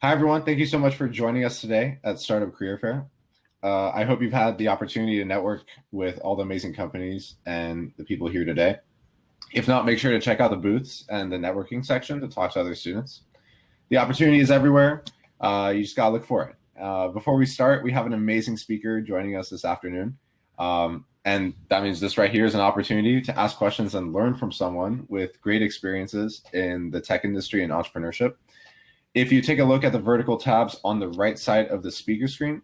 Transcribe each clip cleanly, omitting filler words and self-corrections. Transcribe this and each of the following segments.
Hi, everyone. Thank you so much for joining us today at Startup Career Fair. I hope you've had the opportunity to network with all the amazing companies and the people here today. If not, make sure to check out the booths and the networking section to talk to other students. The opportunity is everywhere. You just got to look for it. Before we start, we have an amazing speaker joining us this afternoon. And that means this right here is an opportunity to ask questions and learn from someone with great experiences in the tech industry and entrepreneurship. If you take a look at the vertical tabs on the right side of the speaker screen,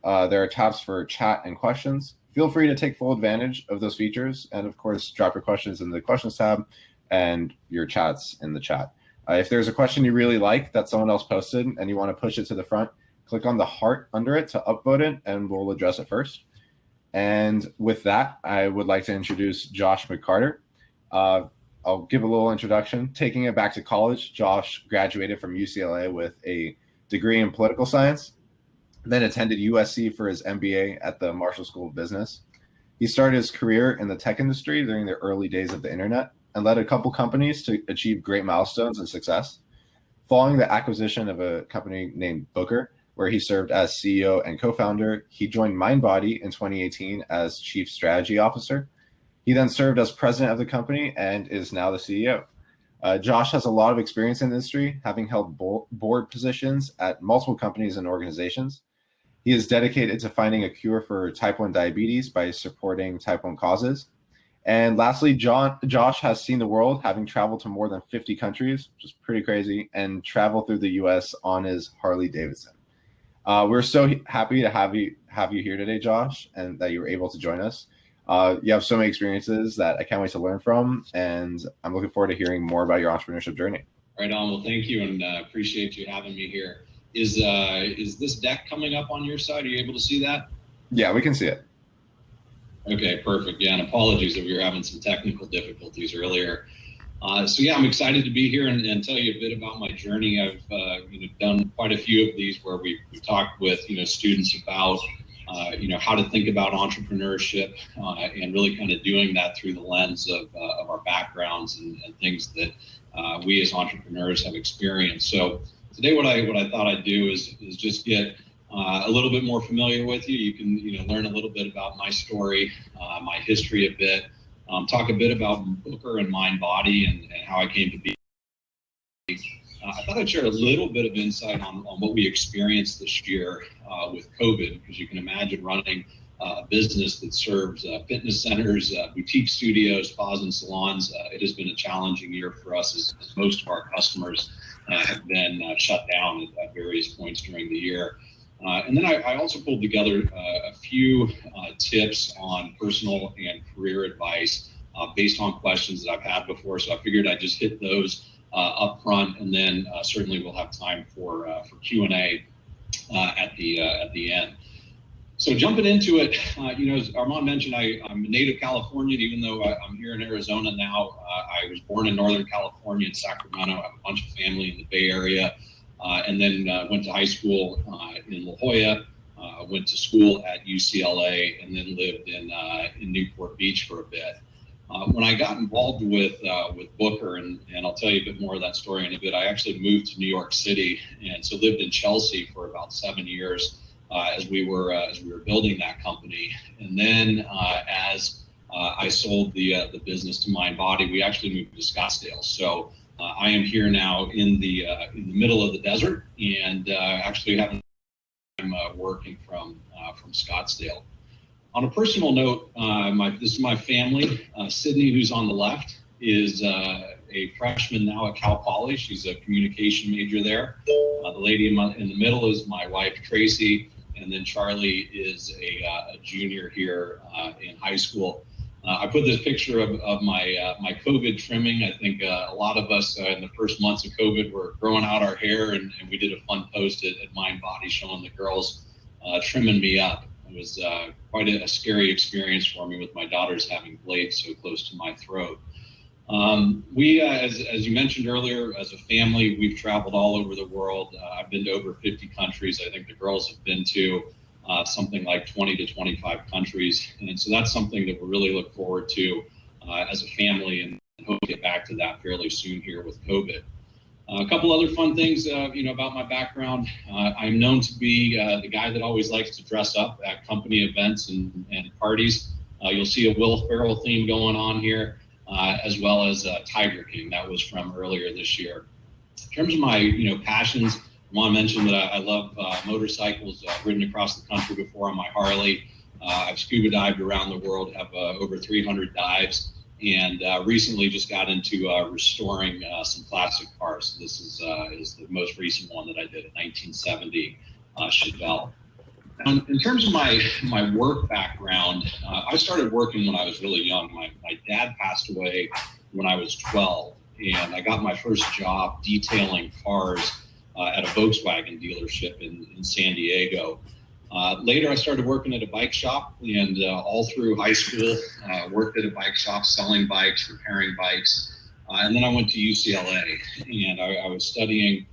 there are tabs for chat and questions. Feel free to take full advantage of those features. And of course, drop your questions in the questions tab and your chats in the chat. If there's a question you really like that someone else posted and you want to push it to the front, click on the heart under it to upvote it and we'll address it first. And with that, I would like to introduce Josh McCarter. I'll give a little introduction. Taking it back to college, Josh graduated from UCLA with a degree in political science, then attended USC for his MBA at the Marshall School of Business. He started his career in the tech industry during the early days of the internet and led a couple companies to achieve great milestones and success. Following the acquisition of a company named Booker, where he served as CEO and co-founder, he joined Mindbody in 2018 as Chief Strategy Officer. He then served as president of the company and is now the CEO. Josh has a lot of experience in the industry, having held board positions at multiple companies and organizations. He is dedicated to finding a cure for type 1 diabetes by supporting type 1 causes. And lastly, Josh has seen the world, having traveled to more than 50 countries, which is pretty crazy, and traveled through the US on his Harley Davidson. We're so happy to have you here today, Josh, and that you were able to join us. You have so many experiences that I can't wait to learn from, and I'm looking forward to hearing more about your entrepreneurship journey. Right on. Well, thank you, and appreciate you having me here. Is this deck coming up on your side? Are you able to see that? Yeah, we can see it. Okay, perfect. Yeah, and apologies if we were having some technical difficulties earlier. So yeah, I'm excited to be here and tell you a bit about my journey. I've done quite a few of these where we've talked with students about how to think about entrepreneurship and really kind of doing that through the lens of our backgrounds and things that we as entrepreneurs have experienced. So today, what I thought I'd do is just get a little bit more familiar with you. You can learn a little bit about my story, my history a bit, talk a bit about Booker and Mindbody and how I came to be. I thought I'd share a little bit of insight on what we experienced this year with COVID, because you can imagine running a business that serves fitness centers, boutique studios, spas, and salons. It has been a challenging year for us as most of our customers have been shut down at various points during the year. And then I also pulled together a few tips on personal and career advice based on questions that I've had before. So I figured I'd just hit those up front, and then certainly we'll have time for Q&A at the end. So jumping into it, as Armand mentioned, I'm a native Californian, even though I'm here in Arizona now. I was born in Northern California in Sacramento. I have a bunch of family in the Bay Area, and then went to high school in La Jolla. Went to school at UCLA, and then lived in Newport Beach for a bit. When I got involved with Booker, and I'll tell you a bit more of that story in a bit, I actually moved to New York City, and so lived in Chelsea for about 7 years as we were building that company. And then as I sold the business to Mindbody, we actually moved to Scottsdale. So I am here now in the middle of the desert, and actually I'm working from Scottsdale. On a personal note, this is my family. Sydney, who's on the left, is a freshman now at Cal Poly. She's a communication major there. The lady in the middle is my wife, Tracy, and then Charlie is a junior here in high school. I put this picture of my COVID trimming. I think a lot of us in the first months of COVID were growing out our hair, and we did a fun post at Mindbody showing the girls trimming me up. It was quite a scary experience for me with my daughters having blades so close to my throat. We, as you mentioned earlier, as a family, we've traveled all over the world. I've been to over 50 countries. I think the girls have been to something like 20 to 25 countries. And so that's something that we really look forward to as a family, and hope to get back to that fairly soon here with COVID. A couple other fun things, about my background. I'm known to be the guy that always likes to dress up at company events and parties. You'll see a Will Ferrell theme going on here, as well as Tiger King. That was from earlier this year. In terms of my, passions, I want to mention that I love motorcycles. I've ridden across the country before on my Harley. I've scuba dived around the world, have over 300 dives, and recently just got into restoring some classic cars. So this is the most recent one that I did, a 1970 Chevelle. In terms of my work background, I started working when I was really young. My dad passed away when I was 12, and I got my first job detailing cars at a Volkswagen dealership in San Diego. Later, I started working at a bike shop, and all through high school, worked at a bike shop selling bikes, repairing bikes. And then I went to UCLA, and I was studying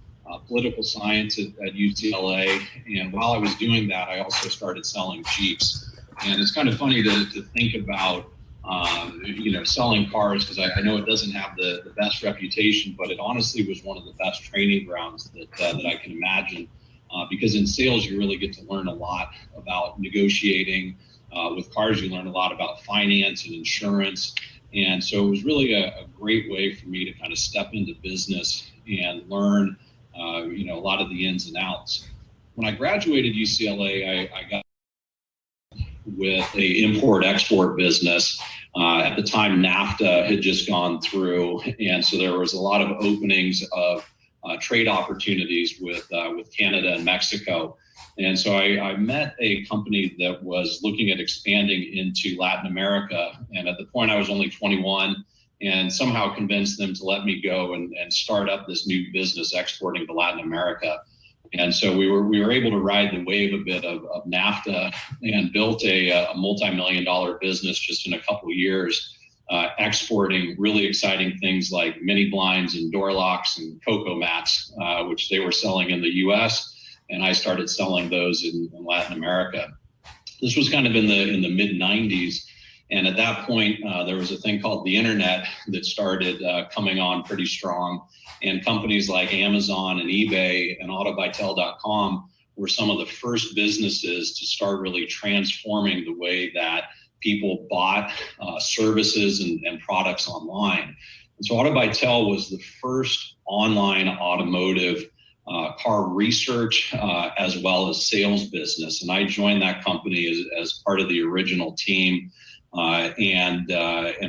political science at UCLA. And while I was doing that, I also started selling Jeeps. And it's kind of funny to think about, selling cars, because I know it doesn't have the best reputation, but it honestly was one of the best training grounds that I can imagine. Because in sales, you really get to learn a lot about negotiating. With cars, you learn a lot about finance and insurance. And so it was really a great way for me to kind of step into business and learn, a lot of the ins and outs. When I graduated UCLA, I got with a import-export business. At the time, NAFTA had just gone through, and so there was a lot of openings of trade opportunities with Canada and Mexico. And so I met a company that was looking at expanding into Latin America. And at the point I was only 21, and somehow convinced them to let me go and start up this new business exporting to Latin America. And so we were able to ride the wave a bit of NAFTA and built a multi-million-dollar business just in a couple of years. Exporting really exciting things like mini blinds and door locks and cocoa mats, which they were selling in the US, and I started selling those in Latin America. This was kind of in the mid-90s, and at that point, there was a thing called the internet that started coming on pretty strong, and companies like Amazon and eBay and autobytel.com were some of the first businesses to start really transforming the way that people bought services and products online. And so Autobytel was the first online automotive car research as well as sales business. And I joined that company as part of the original team and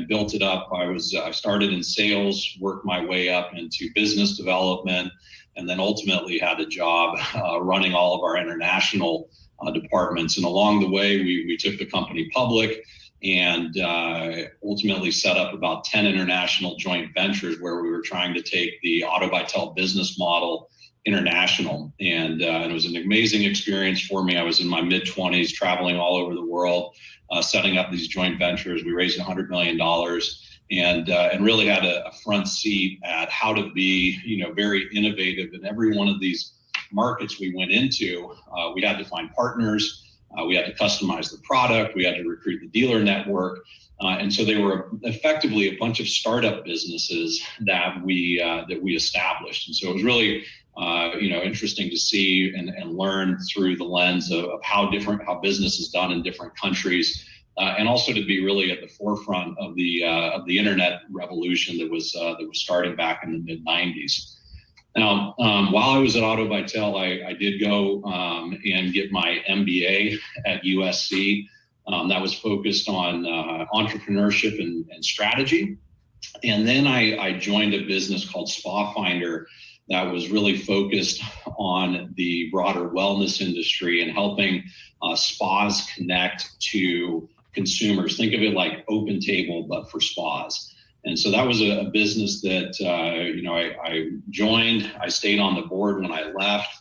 built it up. I started in sales, worked my way up into business development, and then ultimately had a job running all of our international departments. And along the way, we took the company public and ultimately set up about 10 international joint ventures where we were trying to take the Autobytel business model international. And it was an amazing experience for me. I was in my mid-20s, traveling all over the world, setting up these joint ventures. We raised $100 million and really had a front seat at how to be, very innovative in every one of these markets we went into. We had to find partners. We had to customize the product. We had to recruit the dealer network. And so they were effectively a bunch of startup businesses that we established. And so it was really, interesting to see and learn through the lens of how business is done in different countries. And also to be really at the forefront of the internet revolution that was starting back in the mid-90s. Now, while I was at Autobytel, I did go and get my MBA at USC. That was focused on entrepreneurship and strategy. And then I joined a business called Spa Finder that was really focused on the broader wellness industry and helping spas connect to consumers. Think of it like Open Table, but for spas. And so that was a business that, I joined. I stayed on the board when I left,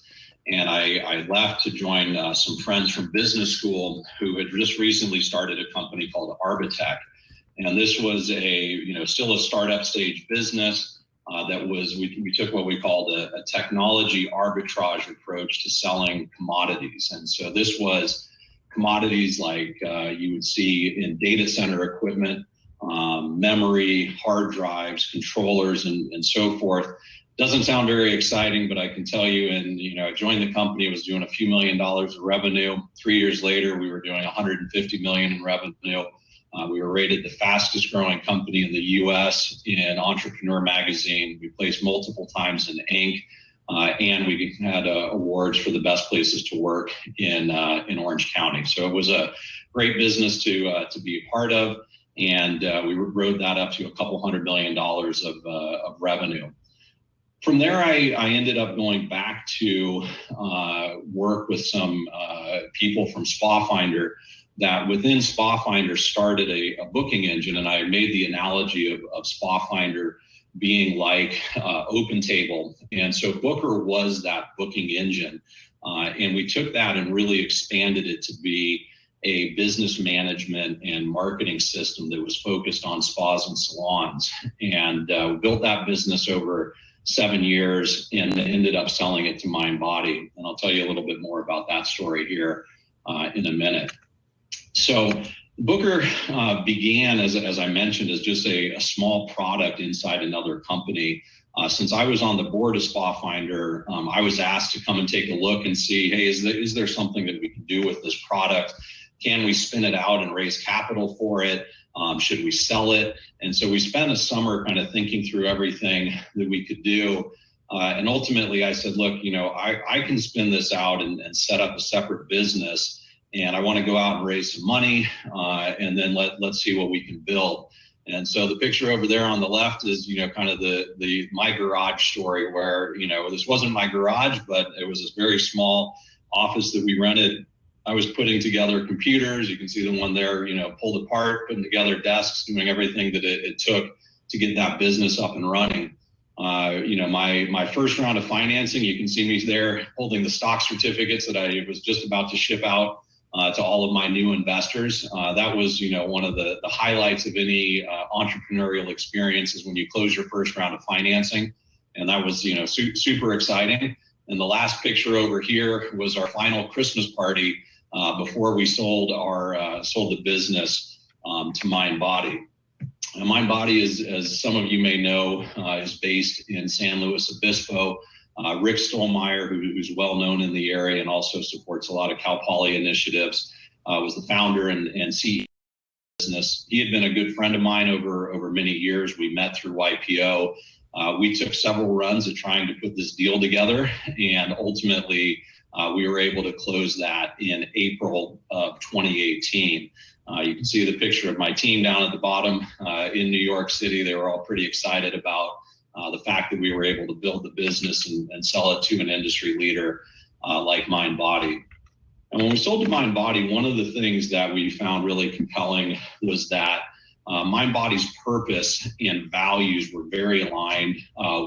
and I left to join some friends from business school who had just recently started a company called Arbitech. And this was still a startup stage business we took what we called a technology arbitrage approach to selling commodities. And so this was commodities like you would see in data center equipment, memory, hard drives, controllers, and so forth, Doesn't sound very exciting, but I can tell you, I joined the company, I was doing a few $1,000,000 of revenue. 3 years later, we were doing 150 million in revenue. We were rated the fastest growing company in the US in Entrepreneur Magazine. We placed multiple times in Inc. And we had awards for the best places to work in Orange County. So it was a great business to be a part of. And we rode that up to a couple $100 million of revenue. From there, I ended up going back to work with some people from SpaFinder that within SpaFinder started a booking engine. And I made the analogy of SpaFinder being like OpenTable. And so Booker was that booking engine. And we took that and really expanded it to be a business management and marketing system that was focused on spas and salons. And we built that business over 7 years and ended up selling it to Mindbody. And I'll tell you a little bit more about that story here in a minute. So Booker began, as I mentioned, as just a small product inside another company. Since I was on the board of SpaFinder, I was asked to come and take a look and see, hey, is there something that we can do with this product? Can we spin it out and raise capital for it? Should we sell it? And so we spent a summer kind of thinking through everything that we could do. And ultimately I said, look, I can spin this out and set up a separate business. And I want to go out and raise some money, and then let's see what we can build. And so the picture over there on the left is, kind of the my garage story where, this wasn't my garage, but it was this very small office that we rented. I was putting together computers. You can see the one there, pulled apart, putting together desks, doing everything that it took to get that business up and running. My first round of financing, you can see me there holding the stock certificates that I was just about to ship out to all of my new investors. That was, one of the highlights of any entrepreneurial experience is when you close your first round of financing. And that was, super exciting. And the last picture over here was our final Christmas party before we sold the business to Mindbody. Mindbody, as some of you may know, is based in San Luis Obispo. Rick Stolmeyer, who's well known in the area and also supports a lot of Cal Poly initiatives, was the founder and CEO of the business. He had been a good friend of mine over many years. We met through YPO. We took several runs at trying to put this deal together, and ultimately we were able to close that in April of 2018. You can see the picture of my team down at the bottom in New York City. They were all pretty excited about the fact that we were able to build the business and sell it to an industry leader like Mindbody. And when we sold to Mindbody, one of the things that we found really compelling was that Mindbody's purpose and values were very aligned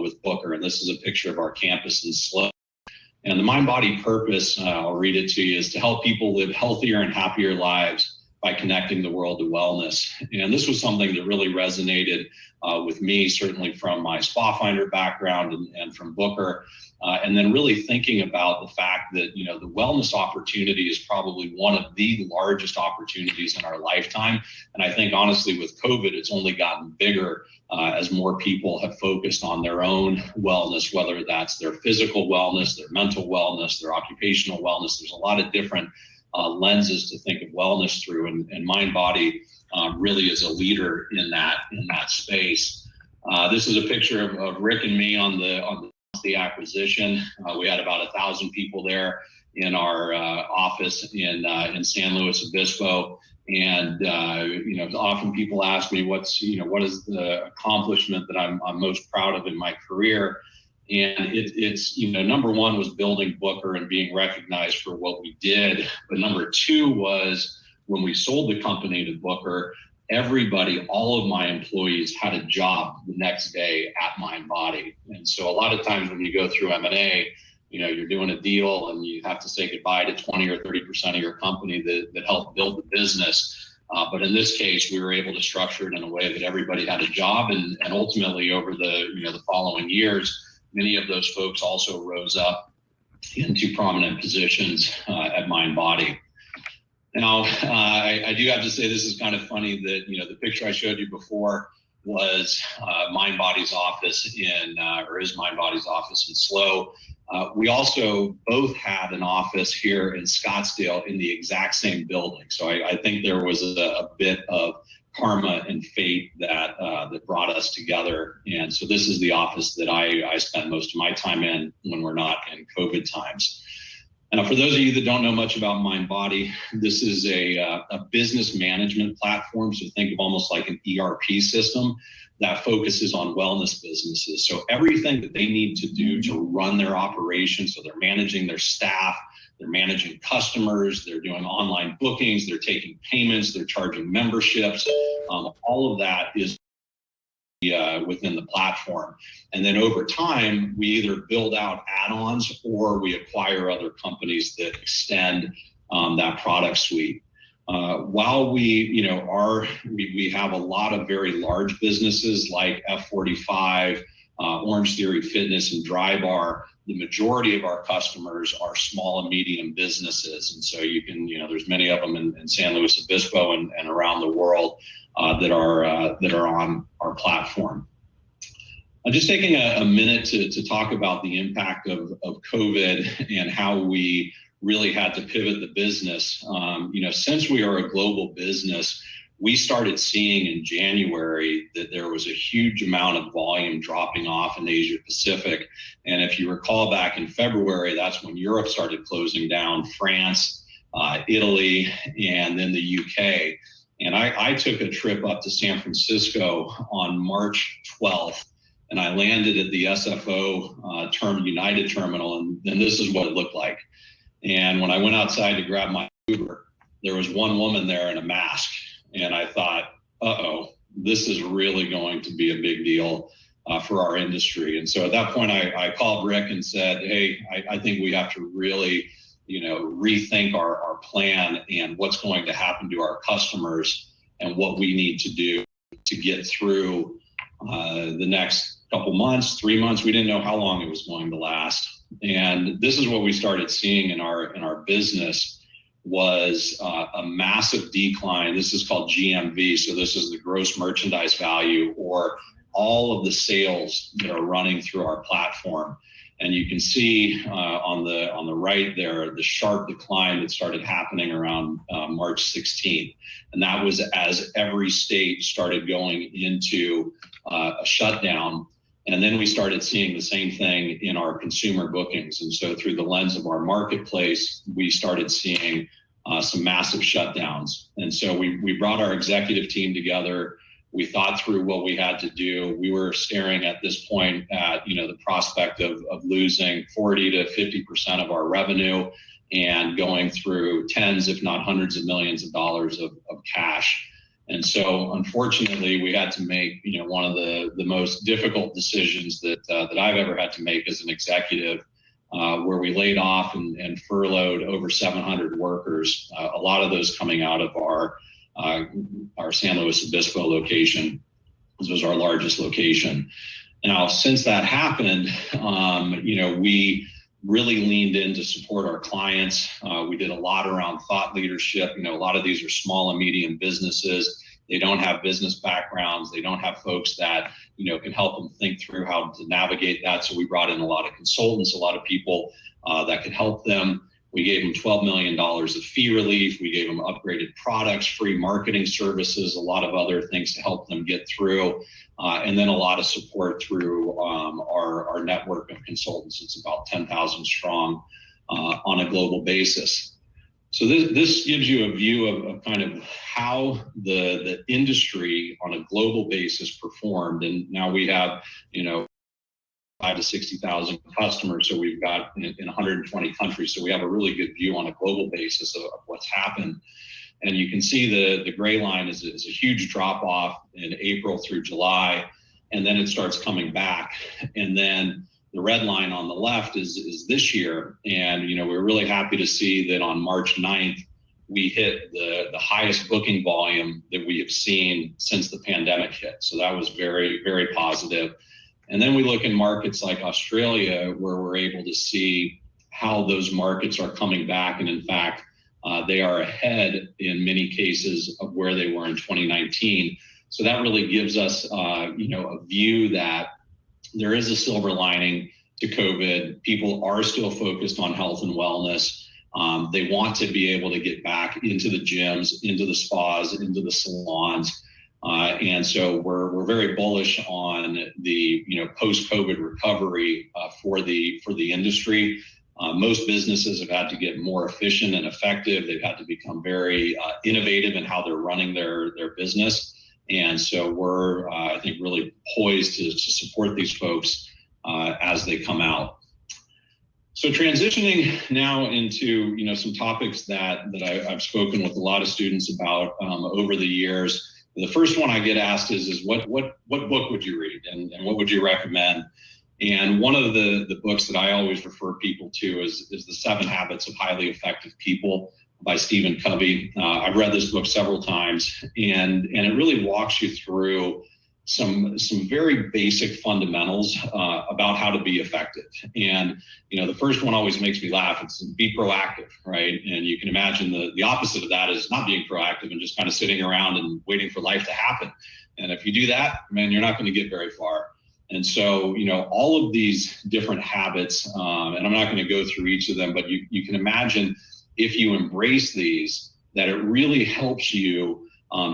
with Booker. And this is a picture of our campus in Slow. And the Mindbody purpose, I'll read it to you, is to help people live healthier and happier lives by connecting the world to wellness. And this was something that really resonated with me, certainly from my SpaFinder background and from Booker. And then really thinking about the fact that, the wellness opportunity is probably one of the largest opportunities in our lifetime. And I think honestly with COVID, it's only gotten bigger as more people have focused on their own wellness, whether that's their physical wellness, their mental wellness, their occupational wellness. There's a lot of different lenses to think of wellness through, and Mindbody really is a leader in that space. This is a picture of Rick and me on the acquisition. We had about 1,000 people there in our office in San Luis Obispo, and often people ask me what is the accomplishment that I'm most proud of in my career. And it's number one was building Booker and being recognized for what we did. But number two was when we sold the company to Booker, everybody, all of my employees had a job the next day at Mindbody. And so a lot of times when you go through M&A, you're doing a deal and you have to say goodbye to 20 or 30% of your company that helped build the business. But in this case, we were able to structure it in a way that everybody had a job. And ultimately over the following years, many of those folks also rose up into prominent positions at Mindbody. Now, I do have to say this is kind of funny that, the picture I showed you before was Mindbody's office is Mindbody's office in SLO. We also both had an office here in Scottsdale in the exact same building. So I think there was a bit of karma and fate that brought us together. And so this is the office that I spend most of my time in when we're not in COVID times. Now, for those of you that don't know much about Mindbody, this is a business management platform. So think of almost like an ERP system that focuses on wellness businesses. So everything that they need to do to run their operations, so they're managing their staff, they're managing customers, they're doing online bookings, they're taking payments, they're charging memberships. All of that is within the platform. And then over time, we either build out add-ons or we acquire other companies that extend that product suite. While we have a lot of very large businesses like F45, Orange Theory Fitness, and DryBar, the majority of our customers are small and medium businesses. And so there's many of them in San Luis Obispo and around the world that are on our platform. I'm just taking a minute to talk about the impact of COVID and how we really had to pivot the business. Since we are a global business, we started seeing in January that there was a huge amount of volume dropping off in Asia Pacific. And if you recall back in February, that's when Europe started closing down, France, Italy, and then the UK. And I took a trip up to San Francisco on March 12th, and I landed at the SFO United Terminal, and this is what it looked like. And when I went outside to grab my Uber, there was one woman there in a mask. And I thought, uh-oh, this is really going to be a big deal for our industry. And so at that point, I called Rick and said, hey, I think we have to really, rethink our plan and what's going to happen to our customers and what we need to do to get through the next couple months, 3 months. We didn't know how long it was going to last. And this is what we started seeing in our business was a massive decline. This is called GMV. So this is the gross merchandise value, or all of the sales that are running through our platform. And you can see on the right there, the sharp decline that started happening around March 16th. And that was as every state started going into a shutdown. And then we started seeing the same thing in our consumer bookings. And so through the lens of our marketplace, we started seeing some massive shutdowns. And so we brought our executive team together. We thought through what we had to do. We were staring at this point at the prospect of losing 40 to 50% of our revenue and going through tens, if not hundreds of millions of dollars of cash. And so, unfortunately, we had to make one of the most difficult decisions that I've ever had to make as an executive, where we laid off and furloughed over 700 workers. A lot of those coming out of our San Luis Obispo location. This was our largest location. Now, since that happened, we really leaned in to support our clients. We did a lot around thought leadership. A lot of these are small and medium businesses. They don't have business backgrounds. They don't have folks that, can help them think through how to navigate that. So we brought in a lot of consultants, a lot of people that could help them. We gave them $12 million of fee relief. We gave them upgraded products, free marketing services, a lot of other things to help them get through. And then a lot of support through our network of consultants. It's about 10,000 strong on a global basis. So this gives you a view of kind of how the industry on a global basis performed. And now we have, 5 to 60,000 customers. So we've got in 120 countries. So we have a really good view on a global basis of what's happened. And you can see the gray line is a huge drop off in April through July, and then it starts coming back. And then the red line on the left is this year. And, we're really happy to see that on March 9th, we hit the highest booking volume that we have seen since the pandemic hit. So that was very, very positive. And then we look in markets like Australia, where we're able to see how those markets are coming back. And in fact, they are ahead in many cases of where they were in 2019. So that really gives us, a view that there is a silver lining to COVID. People are still focused on health and wellness. They want to be able to get back into the gyms, into the spas, into the salons. And so we're very bullish on the post-COVID recovery for the industry. Most businesses have had to get more efficient and effective. They've had to become very innovative in how they're running their business. And so we're, I think, really poised to support these folks as they come out. So transitioning now into some topics that I've spoken with a lot of students about over the years. The first one I get asked is what book would you read and what would you recommend? And one of the books that I always refer people to is The 7 Habits of Highly Effective People by Stephen Covey. I've read this book several times, and it really walks you through some very basic fundamentals about how to be effective. And the first one always makes me laugh. It's be proactive, right? And you can imagine the opposite of that is not being proactive and just kind of sitting around and waiting for life to happen. And if you do that, man, you're not going to get very far. And so, all of these different habits, and I'm not going to go through each of them, but you can imagine if you embrace these, that it really helps you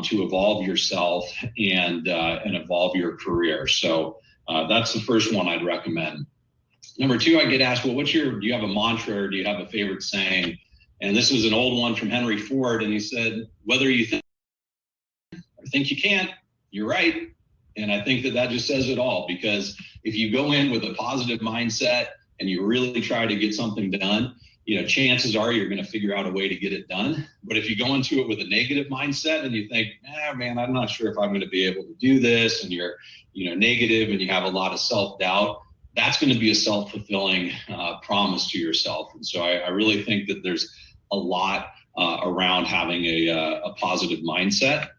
to evolve yourself and evolve your career. So that's the first one I'd recommend. Number 2, I get asked, well, do you have a mantra or do you have a favorite saying? And this is an old one from Henry Ford. And he said, whether you think or think you can't, you're right. And I think that just says it all, because if you go in with a positive mindset and you really try to get something done, chances are you're going to figure out a way to get it done. But if you go into it with a negative mindset and you think, man, I'm not sure if I'm going to be able to do this, and you're, negative and you have a lot of self-doubt, that's going to be a self-fulfilling promise to yourself. And so I really think that there's a lot around having a positive mindset.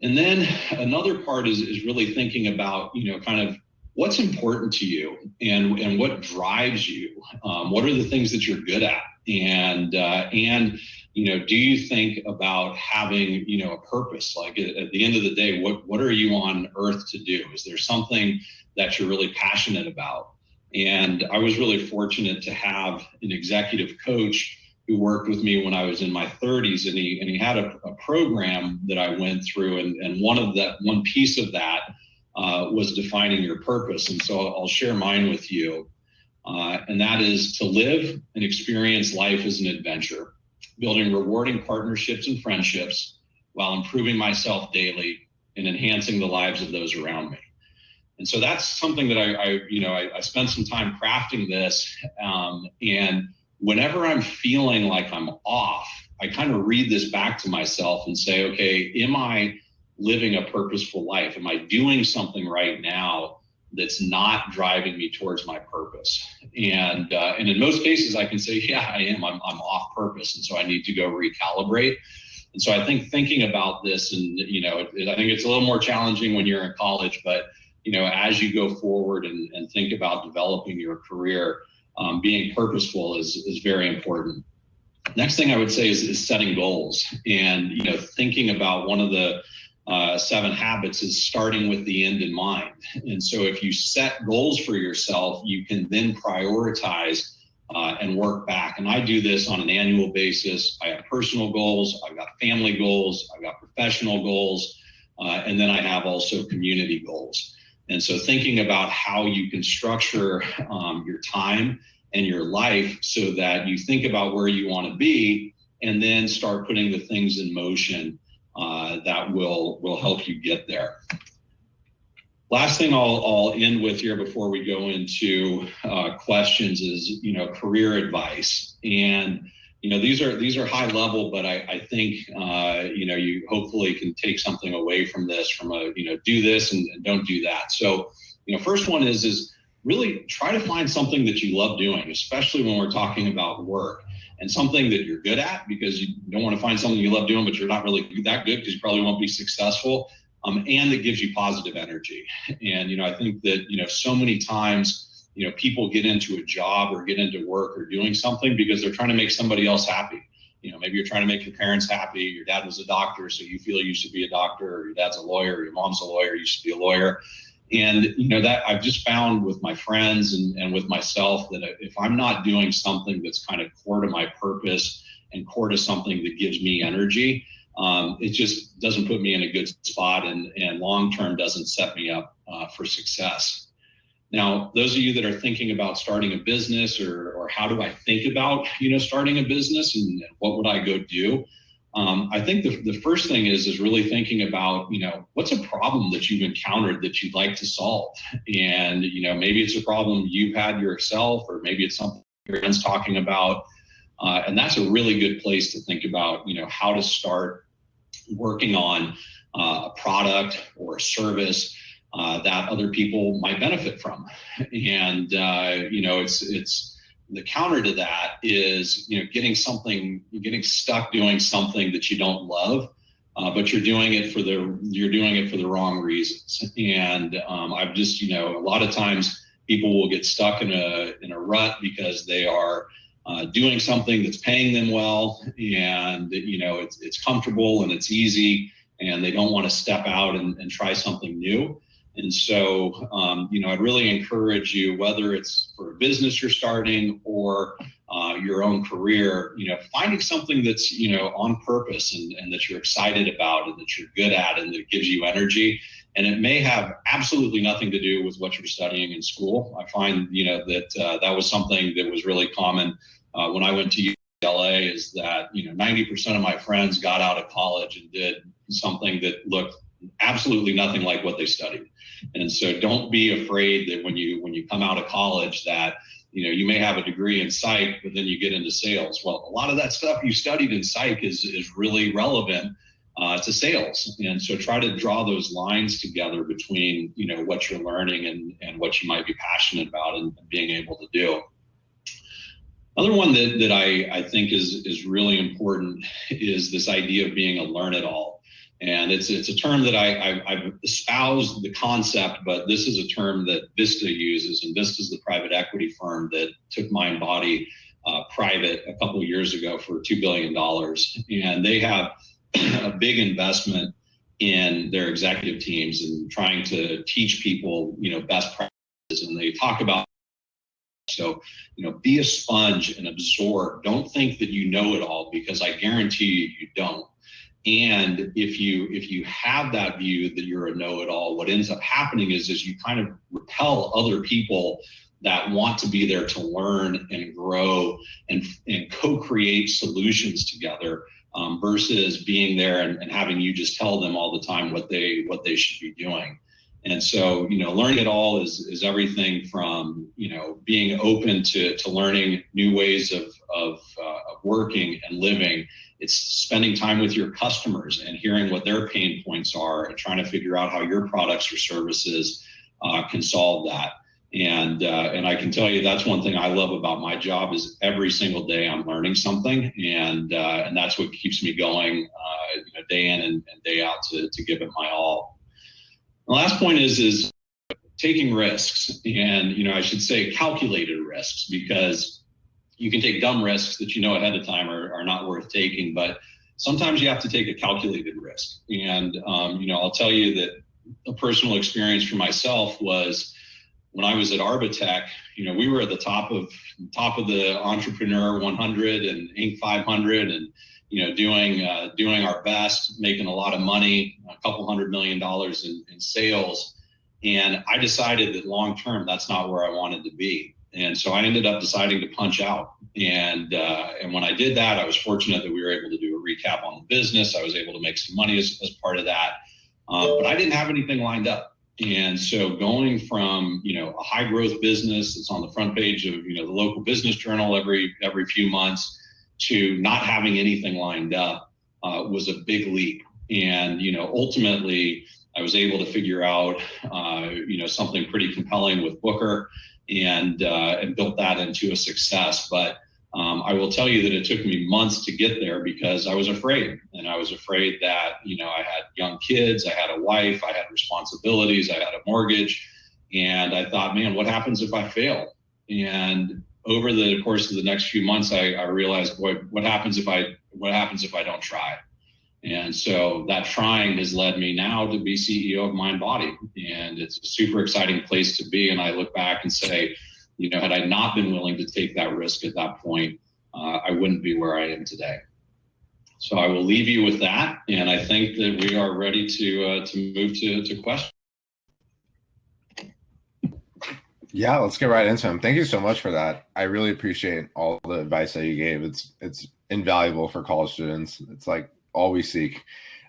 And then another part is really thinking about, kind of what's important to you and what drives you. What are the things that you're good at? And do you think about having, a purpose? Like at the end of the day, what are you on earth to do? Is there something that you're really passionate about? And I was really fortunate to have an executive coach who worked with me when I was in my 30s, and he had a program that I went through, and one piece of that was defining your purpose. And so I'll share mine with you, and that is to live and experience life as an adventure, building rewarding partnerships and friendships while improving myself daily and enhancing the lives of those around me. And so that's something that I spent some time crafting this, and whenever I'm feeling like I'm off, I kind of read this back to myself and say, okay, am I living a purposeful life? Am I doing something right now that's not driving me towards my purpose? And in most cases, I can say, yeah, I am. I'm off purpose, and so I need to go recalibrate. And so I think thinking about this, and I think it's a little more challenging when you're in college, but as you go forward and think about developing your career, being purposeful is very important. Next thing I would say is setting goals, and thinking about one of the 7 habits is starting with the end in mind. And so if you set goals for yourself, you can then prioritize and work back. And I do this on an annual basis. I have personal goals, I've got family goals, I've got professional goals, and then I have also community goals. And so thinking about how you can structure your time and your life so that you think about where you want to be, and then start putting the things in motion that will help you get there. Last thing I'll end with here before we go into questions is career advice. And these are high level, but I think you hopefully can take something away from this, from do this and don't do that. So first one is really try to find something that you love doing, especially when we're talking about work, and something that you're good at, because you don't want to find something you love doing but you're not really that good, because you probably won't be successful, and that gives you positive energy. And I think that so many times people get into a job or get into work or doing something because they're trying to make somebody else happy, maybe you're trying to make your parents happy. Your dad was a doctor, so you feel you should be a doctor, or your dad's a lawyer, or your mom's a lawyer, you should be a lawyer. And, that I've just found with my friends and with myself that if I'm not doing something that's kind of core to my purpose and core to something that gives me energy, it just doesn't put me in a good spot, and long-term doesn't set me up for success. Now, those of you that are thinking about starting a business, or how do I think about, starting a business, and what would I go do? I think the first thing is really thinking about, what's a problem that you've encountered that you'd like to solve? And, maybe it's a problem you've had yourself, or maybe it's something your friends talking about. And that's a really good place to think about, how to start working on a product or a service that other people might benefit from. And, it's the counter to that is, getting stuck doing something that you don't love, but you're doing it for the wrong reasons. And I've just, a lot of times people will get stuck in a rut because they are doing something that's paying them well, and it's comfortable and it's easy, and they don't want to step out and try something new. And so, I'd really encourage you, whether it's for a business you're starting or your own career, finding something that's, on purpose, and that you're excited about, and that you're good at, and that gives you energy. And it may have absolutely nothing to do with what you're studying in school. I find, that that was something that was really common when I went to UCLA, is that, 90% of my friends got out of college and did something that looked absolutely nothing like what they studied. And so don't be afraid that when you come out of college that, you may have a degree in psych, but then you get into sales. Well, a lot of that stuff you studied in psych is really relevant to sales. And so try to draw those lines together between, what you're learning and what you might be passionate about and being able to do. Another one that I think is really important is this idea of being a learn-it-all. And it's a term that I've espoused the concept, but this is a term that Vista uses, and Vista is the private equity firm that took Mindbody private a couple of years ago for $2 billion. And they have a big investment in their executive teams and trying to teach people, best practices. And they talk about, so, be a sponge and absorb. Don't think that you know it all, because I guarantee you don't. And if you have that view that you're a know-it-all, what ends up happening is you kind of repel other people that want to be there to learn and grow and co-create solutions together, versus being there and having you just tell them all the time what they should be doing. And so, learning it all is everything from, being open to learning new ways of working and living. It's spending time with your customers and hearing what their pain points are, and trying to figure out how your products or services can solve that. And I can tell you that's one thing I love about my job, is every single day I'm learning something, and that's what keeps me going, day in and day out to give it my all. The last point is taking risks, and I should say calculated risks, because you can take dumb risks that ahead of time are not worth taking, but sometimes you have to take a calculated risk. And I'll tell you that a personal experience for myself was when I was at Arbatech. We were at the top of the Entrepreneur 100 and Inc. 500, and doing our best, making a lot of money, a couple $100 million in sales. And I decided that long term, that's not where I wanted to be. And so I ended up deciding to punch out. And when I did that, I was fortunate that we were able to do a recap on the business. I was able to make some money as part of that. But I didn't have anything lined up. And so going from, a high growth business that's on the front page of, the local business journal every few months, to not having anything lined up was a big leap. And, ultimately I was able to figure out, something pretty compelling with Booker, and built that into a success. But I will tell you that it took me months to get there, because I was afraid. And I was afraid that, I had young kids, I had a wife, I had responsibilities, I had a mortgage. And I thought, man, what happens if I fail? over the course of the next few months, I realized, boy, what happens if I don't try? And so that trying has led me now to be CEO of Mindbody, and it's a super exciting place to be. And I look back and say, had I not been willing to take that risk at that point, I wouldn't be where I am today. So I will leave you with that, and I think that we are ready to move to questions. Yeah, let's get right into them. Thank you so much for that. I really appreciate all the advice that you gave. It's invaluable for college students. It's like all we seek.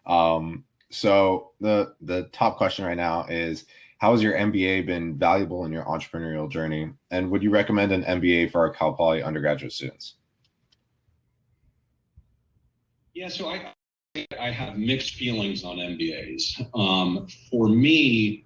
So the top question right now is, how has your MBA been valuable in your entrepreneurial journey? And would you recommend an MBA for our Cal Poly undergraduate students? Yeah, so I have mixed feelings on MBAs. For me,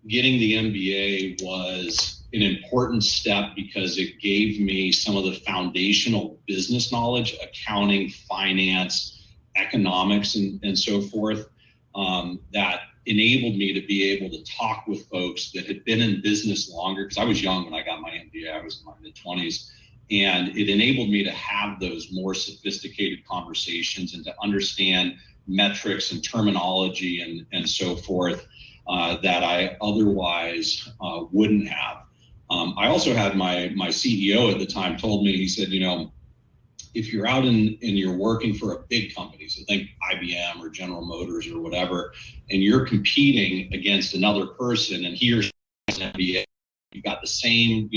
getting the MBA was an important step because it gave me some of the foundational business knowledge, accounting, finance, economics, and so forth, that enabled me to be able to talk with folks that had been in business longer, because I was young when I got my MBA. I was in my mid-20s. And it enabled me to have those more sophisticated conversations and to understand metrics and terminology and so forth that I otherwise wouldn't have. I also had my CEO at the time told me, he said, if you're out and you're working for a big company, so think IBM or General Motors or whatever, and you're competing against another person and he or she has an MBA, you got the same,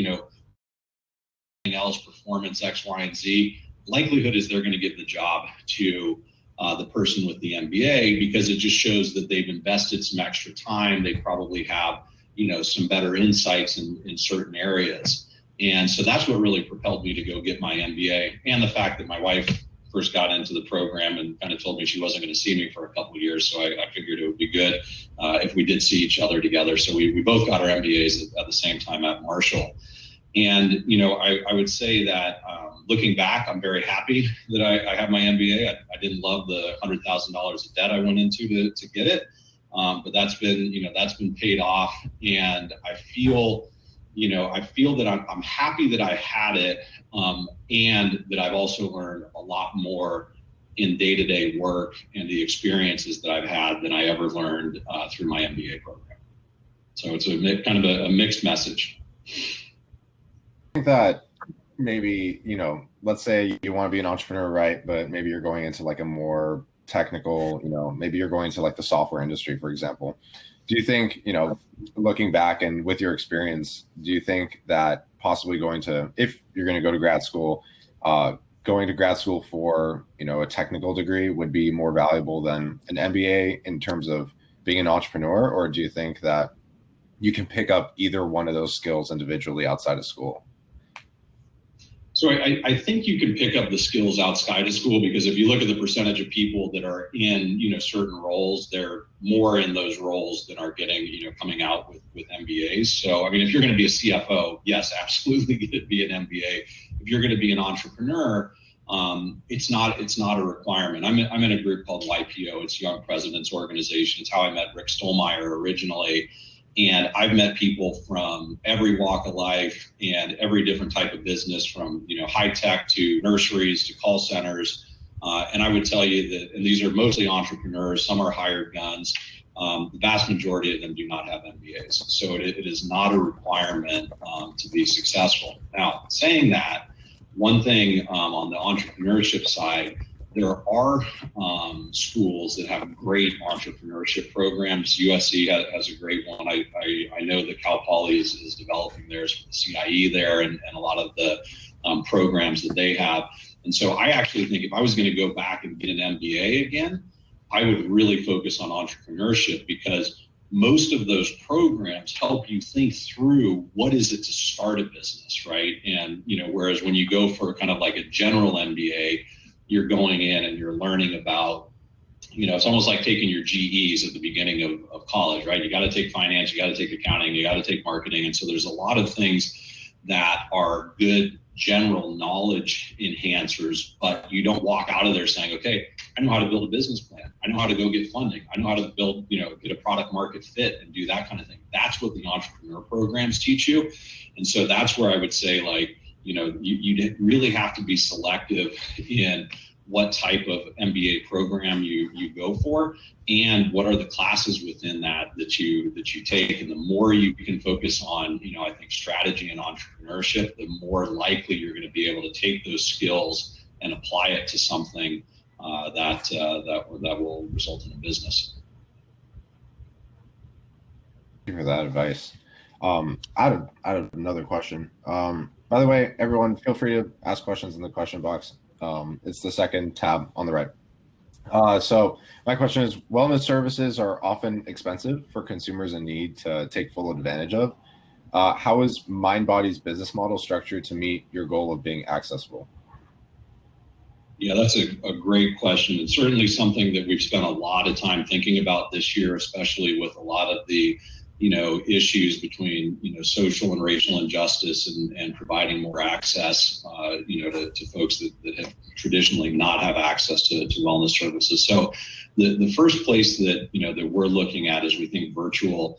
else, performance X, Y, and Z, likelihood is they're going to give the job to the person with the MBA, because it just shows that they've invested some extra time. They probably have, some better insights in certain areas. And so that's what really propelled me to go get my MBA. And the fact that my wife first got into the program and kind of told me she wasn't going to see me for a couple of years. So I figured it would be good if we did see each other together. So we both got our MBAs at the same time at Marshall. And, I would say that looking back, I'm very happy that I have my MBA. I didn't love the $100,000 of debt I went into to get it. But that's been paid off. And I feel that I'm happy that I had it, and that I've also learned a lot more in day-to-day work and the experiences that I've had than I ever learned through my MBA program. So it's kind of a mixed message. I think that maybe, let's say you want to be an entrepreneur, right? But maybe you're going into like a more technical, maybe you're going to like the software industry, for example. Do you think, looking back and with your experience, do you think that possibly if you're going to go to grad school, going to grad school for, a technical degree would be more valuable than an MBA in terms of being an entrepreneur? Or do you think that you can pick up either one of those skills individually outside of school? So I think you can pick up the skills outside of school, because if you look at the percentage of people that are in, certain roles, they're more in those roles than are getting, coming out with MBAs. So, if you're going to be a CFO, yes, absolutely get to be an MBA. If you're going to be an entrepreneur, it's not a requirement. I'm in a group called YPO. It's Young Presidents Organization. It's how I met Rick Stolmeyer originally. And I've met people from every walk of life and every different type of business, from high tech to nurseries to call centers. And I would tell you that, and these are mostly entrepreneurs, some are hired guns. The vast majority of them do not have MBAs. So it is not a requirement to be successful. Now, saying that, one thing on the entrepreneurship side, there are schools that have great entrepreneurship programs. USC has a great one. I know that Cal Poly is developing theirs with the CIE there, and a lot of the programs that they have. And so I actually think if I was going to go back and get an MBA again, I would really focus on entrepreneurship, because most of those programs help you think through what is it to start a business, right? And, whereas when you go for kind of like a general MBA, you're going in and you're learning about, it's almost like taking your GEs at the beginning of college, right? You got to take finance, you got to take accounting, you got to take marketing. And so there's a lot of things that are good general knowledge enhancers, but you don't walk out of there saying, okay, I know how to build a business plan. I know how to go get funding. I know how to build, get a product market fit and do that kind of thing. That's what the entrepreneur programs teach you. And so that's where I would say, like, you really have to be selective in what type of MBA program you go for, and what are the classes within that you take. And the more you can focus on, I think strategy and entrepreneurship, the more likely you're going to be able to take those skills and apply it to something that will result in a business. Thank you for that advice. I have another question. By the way, everyone, feel free to ask questions in the question box. It's the second tab on the right. So my question is, wellness services are often expensive for consumers in need to take full advantage of. How is Mindbody's business model structured to meet your goal of being accessible? Yeah, that's a great question, and certainly something that we've spent a lot of time thinking about this year, especially with a lot of the issues between social and racial injustice, and providing more access to folks that have traditionally not have access to wellness services. So the first place that that we're looking at is, we think virtual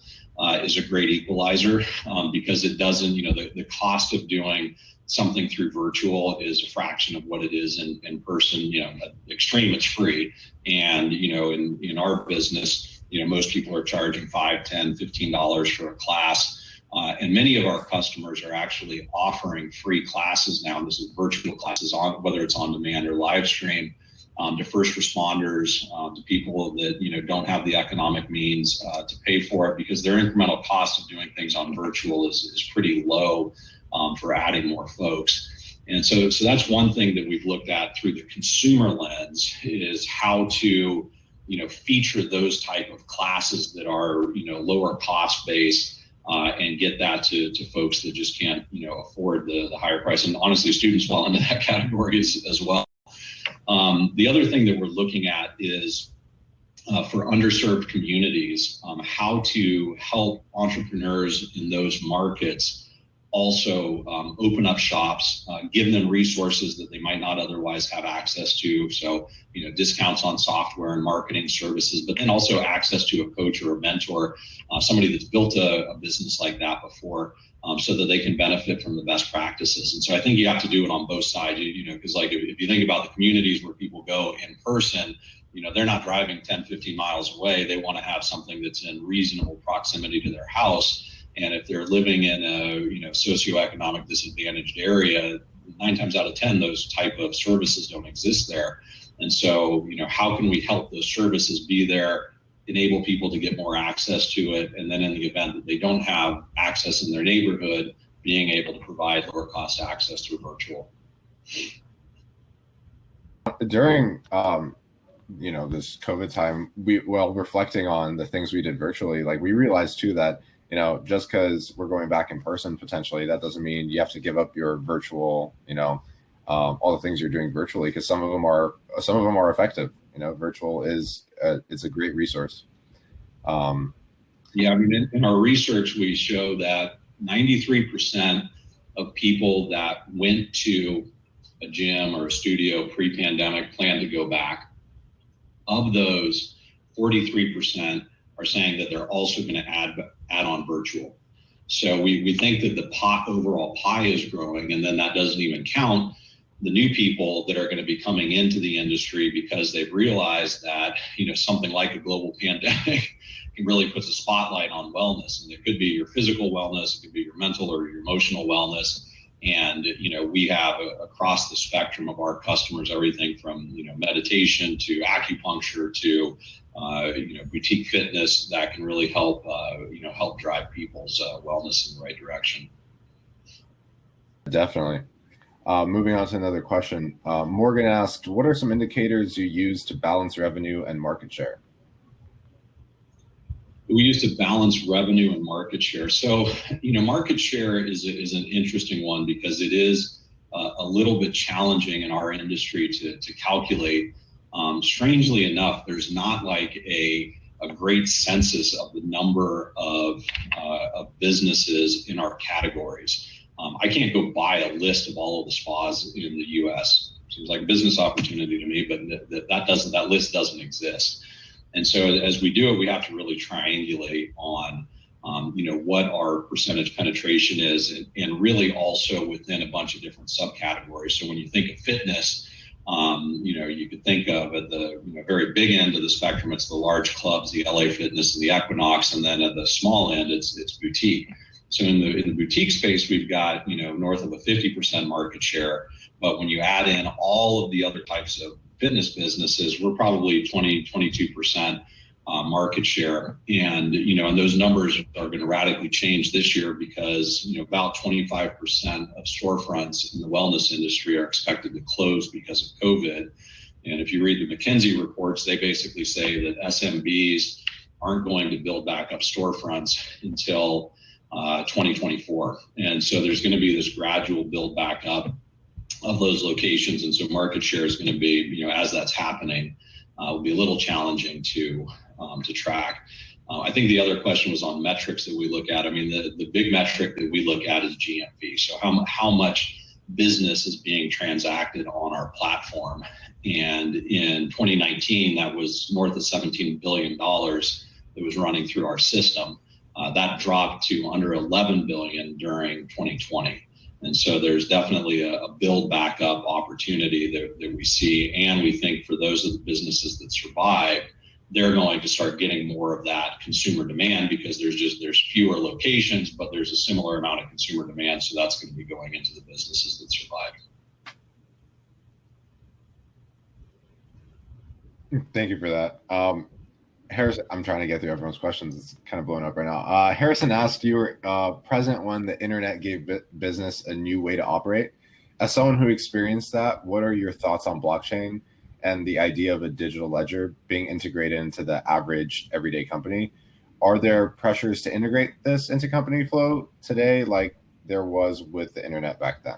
is a great equalizer, because it doesn't, the cost of doing something through virtual is a fraction of what it is in person. At extreme, it's free. And in our business, most people are charging $5, $10, $15 for a class. And many of our customers are actually offering free classes now. This is virtual classes, whether it's on demand or live stream, to first responders, to people that don't have the economic means to pay for it, because their incremental cost of doing things on virtual is pretty low for adding more folks. And so that's one thing that we've looked at through the consumer lens, is how to feature those type of classes that are lower cost base, and get that to folks that just can't afford the higher price. And honestly, students fall into that category as well. The other thing that we're looking at is for underserved communities, how to help entrepreneurs in those markets also open up shops, give them resources that they might not otherwise have access to. So, discounts on software and marketing services, but then also access to a coach or a mentor, somebody that's built a business like that before, so that they can benefit from the best practices. And so I think you have to do it on both sides, because like if you think about the communities where people go in person, they're not driving 10, 15 miles away. They want to have something that's in reasonable proximity to their house. And if they're living in a socioeconomic disadvantaged area, 9 times out of 10, those type of services don't exist there. And so, how can we help those services be there, enable people to get more access to it, and then in the event that they don't have access in their neighborhood, being able to provide lower cost access through virtual. During this COVID time, reflecting on the things we did virtually, like we realized too that just because we're going back in person potentially, that doesn't mean you have to give up your virtual, all the things you're doing virtually, because some of them are effective. Virtual it's a great resource. Yeah, I mean, in our research, we show that 93% of people that went to a gym or a studio pre-pandemic plan to go back. Of those, 43% are saying that they're also going to add on virtual. So we think that the overall pie is growing, and then that doesn't even count the new people that are going to be coming into the industry because they've realized that something like a global pandemic can really put a spotlight on wellness, and it could be your physical wellness, it could be your mental or your emotional wellness. And we have across the spectrum of our customers, everything from meditation to acupuncture to boutique fitness that can really help help drive people's wellness in the right direction. Definitely. Moving on to another question. Morgan asked, what are some indicators you use to balance revenue and market share? We use to balance revenue and market share. So, market share is an interesting one because it is a little bit challenging in our industry to calculate. Strangely enough, there's not like a great census of the number of businesses in our categories. I can't go buy a list of all of the spas in the U.S. Seems like a business opportunity to me, but that list doesn't exist. And so as we do it, we have to really triangulate on what our percentage penetration is, and really also within a bunch of different subcategories. So when you think of fitness, you could think of at the very big end of the spectrum, it's the large clubs, the LA Fitness and the Equinox, and then at the small end, it's boutique. So in the boutique space, we've got north of a 50% market share. But when you add in all of the other types of fitness businesses, we're probably 22% market share. And and those numbers are going to radically change this year because about 25% of storefronts in the wellness industry are expected to close because of COVID. And if you read the McKinsey reports, they basically say that SMBs aren't going to build back up storefronts until 2024. And so there's going to be this gradual build back up of those locations. And so market share is going to be, as that's happening, will be a little challenging to track. I think the other question was on metrics that we look at. I mean, the big metric that we look at is GMV. So how much business is being transacted on our platform. And in 2019, that was north of $17 billion that was running through our system. That dropped to under 11 billion during 2020. And so there's definitely a build back up opportunity that we see. And we think for those of the businesses that survive, they're going to start getting more of that consumer demand because there's fewer locations, but there's a similar amount of consumer demand. So that's going to be going into the businesses that survive. Thank you for that. Harrison, I'm trying to get through everyone's questions. It's kind of blowing up right now. Harrison asked, you were present when the internet gave business a new way to operate. As someone who experienced that, what are your thoughts on blockchain and the idea of a digital ledger being integrated into the average everyday company? Are there pressures to integrate this into company flow today like there was with the internet back then?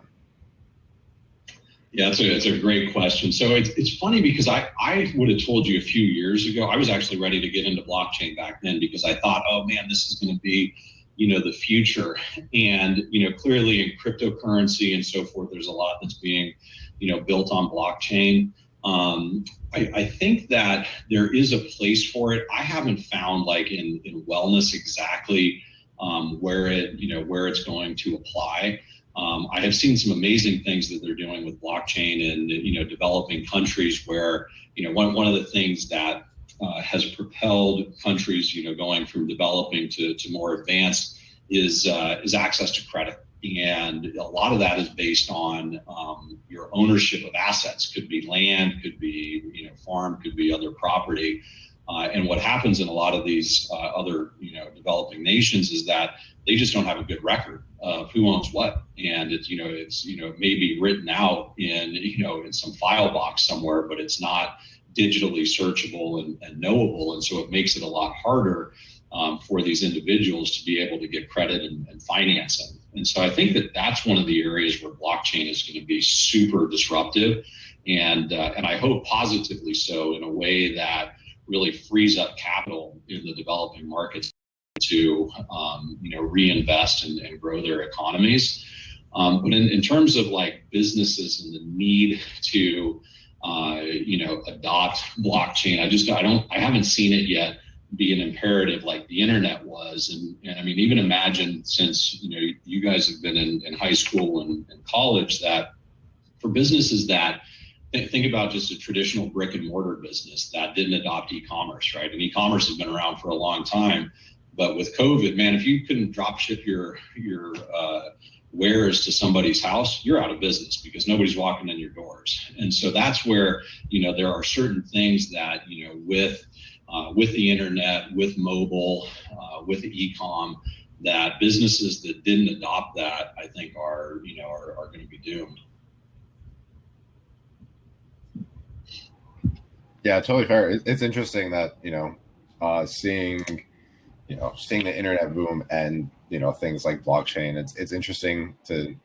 Yeah, it's a great question. So it's funny because I would have told you a few years ago, I was actually ready to get into blockchain back then because I thought, oh man, this is going to be, the future. And, clearly in cryptocurrency and so forth, there's a lot that's being, built on blockchain. I think that there is a place for it. I haven't found like in wellness exactly where it's going to apply. I have seen some amazing things that they're doing with blockchain in developing countries where one of the things that has propelled countries going from developing to more advanced is access to credit, and a lot of that is based on your ownership of assets. Could be land, could be farm, could be other property. And what happens in a lot of these other developing nations is that they just don't have a good record of who owns what, and it's maybe written out in some file box somewhere, but it's not digitally searchable and knowable, and so it makes it a lot harder for these individuals to be able to get credit and financing. And so I think that that's one of the areas where blockchain is going to be super disruptive, and I hope positively so, in a way that really frees up capital in the developing markets to reinvest and grow their economies. But in terms of like businesses and the need to adopt blockchain, I haven't seen it yet be an imperative like the internet was. And I mean, even imagine, since you guys have been in high school and college, that for businesses that think about just a traditional brick and mortar business that didn't adopt e-commerce, right? And e-commerce has been around for a long time, but with COVID, man, if you couldn't drop ship your wares to somebody's house, you're out of business because nobody's walking in your doors. And so that's where there are certain things that with the internet, with mobile, with the e-com, that businesses that didn't adopt that, I think are going to be doomed. Yeah, totally fair. It's interesting that seeing the internet boom and things like blockchain. It's interesting to.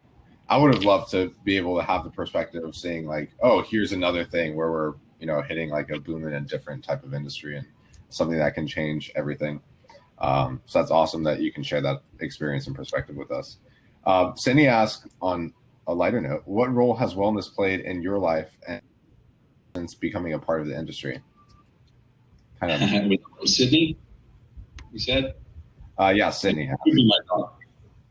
I would have loved to be able to have the perspective of seeing like, oh, here's another thing where we're hitting like a boom in a different type of industry and something that can change everything. So that's awesome that you can share that experience and perspective with us. Cindy asked, on a lighter note, what role has wellness played in your life and since becoming a part of the industry? With Sydney, you said? Yeah, Sydney. Could be my daughter.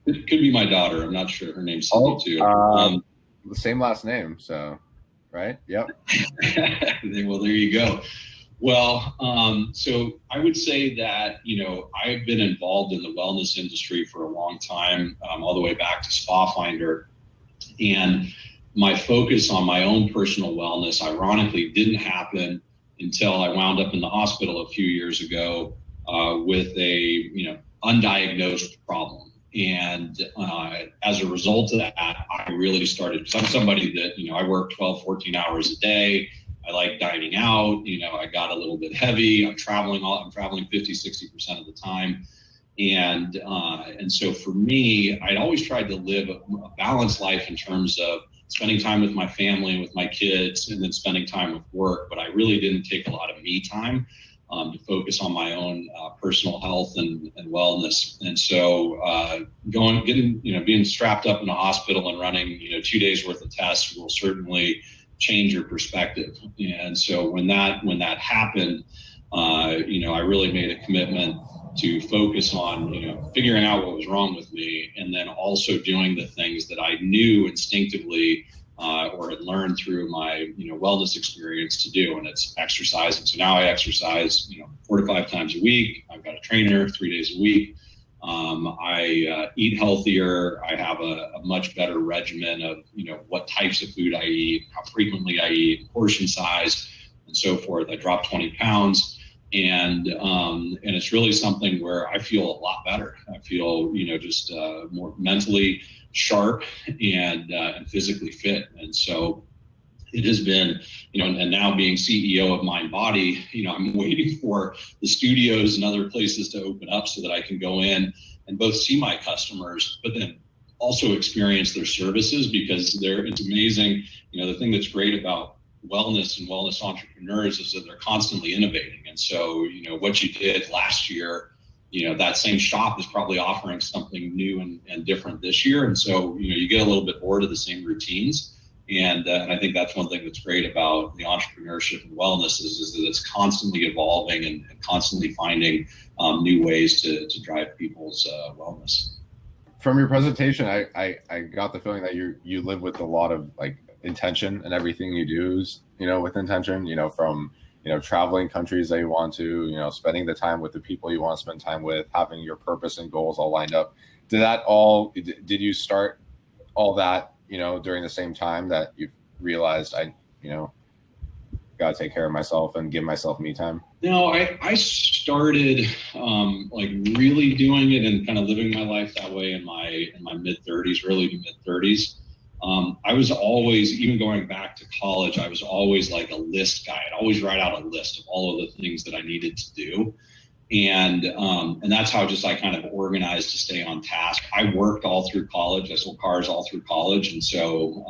It could be my daughter. I'm not sure. Her name's Sydney too. The same last name, so right? Yep. Well, there you go. Well, so I would say that, I've been involved in the wellness industry for a long time, all the way back to Spa Finder. And my focus on my own personal wellness, ironically, didn't happen until I wound up in the hospital a few years ago with a, undiagnosed problem. And as a result of that, I really started, because I'm somebody that, I work 12, 14 hours a day. I like dining out. I got a little bit heavy. I'm traveling 50, 60% of the time. And so for me, I'd always tried to live a balanced life in terms of spending time with my family and with my kids, and then spending time with work. But I really didn't take a lot of me time to focus on my own personal health and wellness. And so being strapped up in a hospital and running, 2 days worth of tests will certainly change your perspective. And so when that happened, I really made a commitment to focus on, figuring out what was wrong with me, and then also doing the things that I knew instinctively or had learned through my, wellness experience to do, and it's exercising. So now I exercise, 4 to 5 times a week. I've got a trainer 3 days a week. I eat healthier. I have a much better regimen of, what types of food I eat, how frequently I eat, portion size, and so forth. I dropped 20 pounds. And it's really something where I feel a lot better. I feel, just more mentally sharp and physically fit. And so it has been, and now being CEO of Mindbody, I'm waiting for the studios and other places to open up so that I can go in and both see my customers, but then also experience their services, because it's amazing. The thing that's great about wellness and wellness entrepreneurs is that they're constantly innovating. And so, what you did last year, that same shop is probably offering something new and different this year. And so, you get a little bit bored of the same routines. And I think that's one thing that's great about the entrepreneurship and wellness is that it's constantly evolving and constantly finding new ways to drive people's wellness. From your presentation, I got the feeling that you live with a lot of intention, and everything you do is, with intention, from, traveling countries that you want to, spending the time with the people you want to spend time with, having your purpose and goals all lined up. Did you start all that, during the same time that you realized got to take care of myself and give myself me time? No, I started really doing it and kind of living my life that way in my mid-30s, early to mid-30s. I was always, even going back to college, I was always like a list guy. I'd always write out a list of all of the things that I needed to do. And that's how I kind of organized to stay on task. I worked all through college. I sold cars all through college. And so,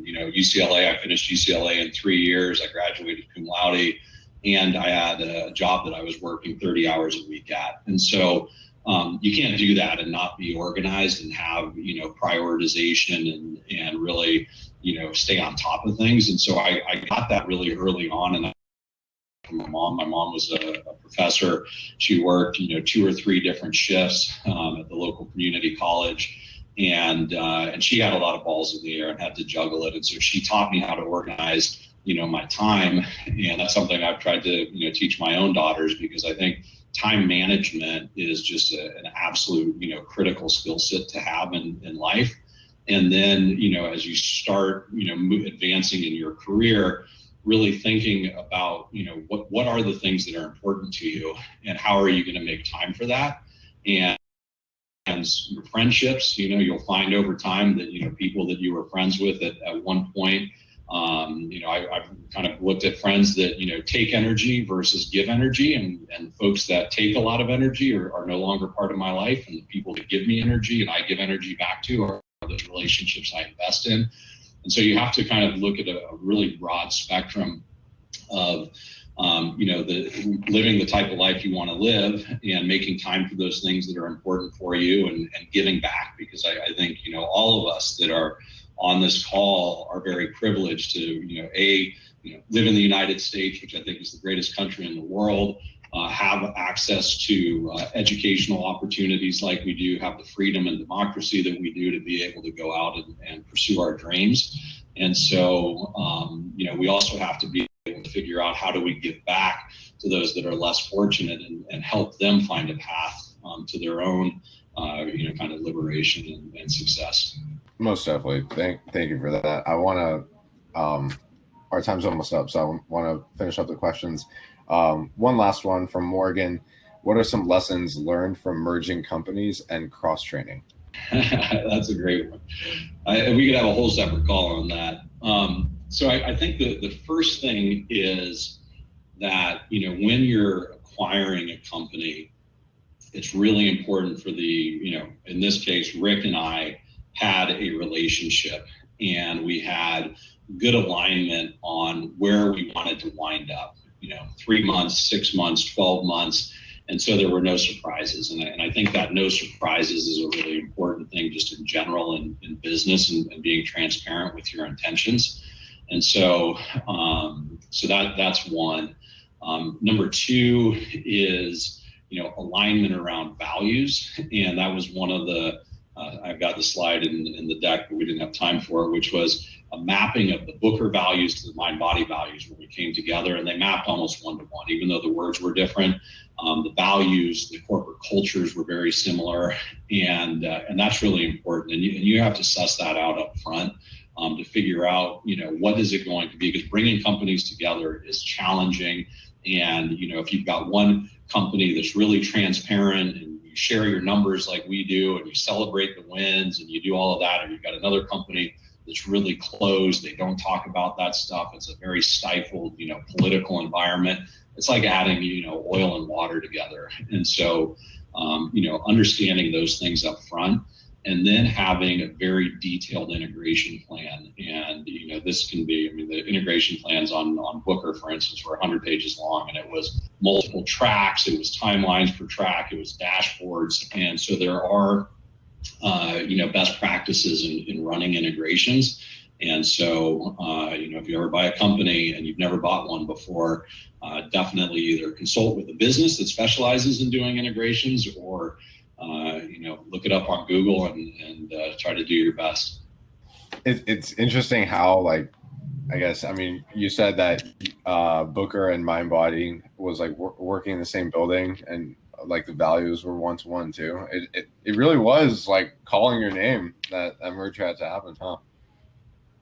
UCLA, I finished UCLA in 3 years. I graduated cum laude, and I had a job that I was working 30 hours a week at. And so, you can't do that and not be organized and have, prioritization and really, stay on top of things. And so I got that really early on. And from my mom was a professor. She worked, 2 or 3 different shifts at the local community college. And she had a lot of balls in the air and had to juggle it. And so she taught me how to organize, my time. And that's something I've tried to, teach my own daughters, because I think time management is just an absolute, critical skill set to have in life. And then, as you start, advancing in your career, really thinking about, what are the things that are important to you, and how are you going to make time for that? And your friendships, you'll find over time that, people that you were friends with at one point, I've kind of looked at friends that, take energy versus give energy, and folks that take a lot of energy are no longer part of my life, and the people that give me energy and I give energy back to are the relationships I invest in. And so you have to kind of look at a really broad spectrum of, living the type of life you want to live, and making time for those things that are important for you, and giving back, because I think, all of us that are on this call are very privileged to, live in the United States, which I think is the greatest country in the world, have access to educational opportunities like we do, have the freedom and democracy that we do to be able to go out and pursue our dreams. And so, we also have to be able to figure out how do we give back to those that are less fortunate and help them find a path to their own, kind of liberation and success. Most definitely. Thank you for that. I want to, our time's almost up, so I want to finish up the questions. One last one from Morgan. What are some lessons learned from merging companies and cross-training? That's a great one. We could have a whole separate call on that. So I think the first thing is that, when you're acquiring a company, it's really important for in this case, Rick and I had a relationship and we had good alignment on where we wanted to wind up, 3 months, 6 months, 12 months. And so there were no surprises. And I think that no surprises is a really important thing just in general in business and being transparent with your intentions. And so, that's one. Number two is, alignment around values. And that was one of the, I've got the slide in the deck, but we didn't have time for it, which was a mapping of the Booker values to the Mindbody values when we came together, and they mapped almost one-to-one, even though the words were different. The values, the corporate cultures were very similar, and that's really important. And you have to suss that out up front to figure out, what is it going to be? Because bringing companies together is challenging. And, if you've got one company that's really transparent and you share your numbers like we do, and you celebrate the wins and you do all of that, and you've got another company that's really closed, they don't talk about that stuff. It's a very stifled, political environment. It's like adding, oil and water together. And so, understanding those things up front, and then having a very detailed integration plan. And, this can be, the integration plans on Booker, for instance, were 100 pages long, and it was multiple tracks, it was timelines per track, it was dashboards. And so there are, best practices in running integrations. And so, if you ever buy a company and you've never bought one before, definitely either consult with a business that specializes in doing integrations, or look it up on Google and try to do your best. It's interesting how, you said that Booker and Mindbody was working in the same building, and the values were one-to-one too. It really was like calling your name that merger had to happen, huh?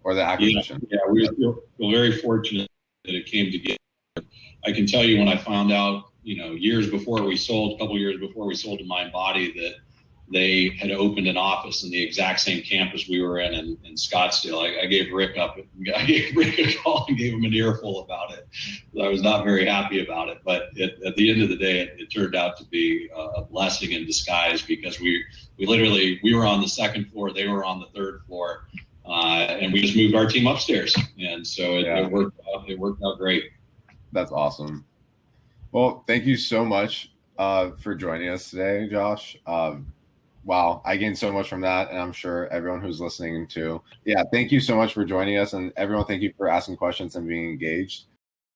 Or the acquisition. Yeah, we feel very fortunate that it came together. I can tell you, when I found out, a couple years before we sold to Mindbody, that they had opened an office in the exact same campus we were in Scottsdale. I gave Rick a call and gave him an earful about it. I was not very happy about it, but at the end of the day, it turned out to be a blessing in disguise, because we were on the second floor, they were on the third floor, and we just moved our team upstairs, and so it worked out. It worked out great. That's awesome. Well, thank you so much for joining us today, Josh. Wow, I gained so much from that, and I'm sure everyone who's listening too. Yeah, thank you so much for joining us, and everyone, thank you for asking questions and being engaged.